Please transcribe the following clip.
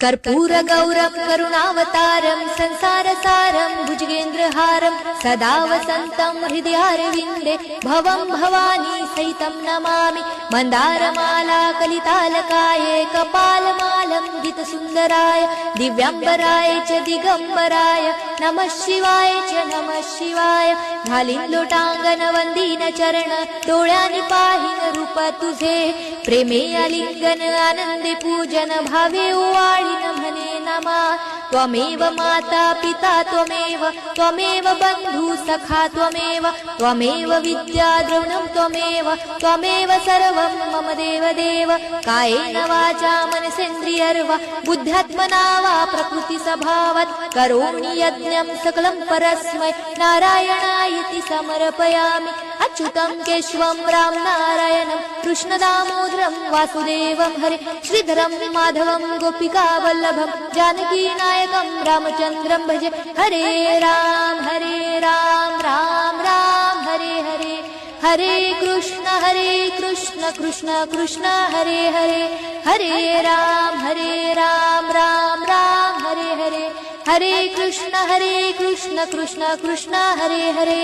कर्पूरगौरं करुणावतारं संसारसारं भुजगेन्द्रहारं सदा वसन्तं हृदयारविन्दे भवं भवानी सहितं नमामि। मन्दारमाला कलितालकाये कपालमालं गीतसुन्दराय दिव्याम्बराय च दिगम्बराय नमः शिवाय च नमः शिवाय। घालीन लोटांगण वंदीन चरण डोळ्यांनी पाहीन रूप तुझे प्रेमे आलिंगन आनंदे पूजन भावे ओवाळीन म्हणे नमा। त्वमेव माता पिता त्वमेव बंधु सखा त्वमेव विद्या द्रविणं त्वमेव सर्वं मम देव। कायेन वाचा मनसेन्द्रियर्वा बुद्ध्यात्मना वा प्रकृति स्वभावात् करोमि यज्ञं सकलं परस्मै नारायणायति समर्पयामि। अच्युतं केशवं राम नारायणं कृष्णदामोदरं वासुदेवं हरे श्रीधरं माधवं गोपिका वल्लभं जानकी नायकं रामचन्द्रं भजे। हरे राम राम राम हरे हरे हरे कृष्ण कृष्ण कृष्ण हरे हरे हरे राम राम राम हरे हरे हरे कृष्ण कृष्ण कृष्ण हरे हरे।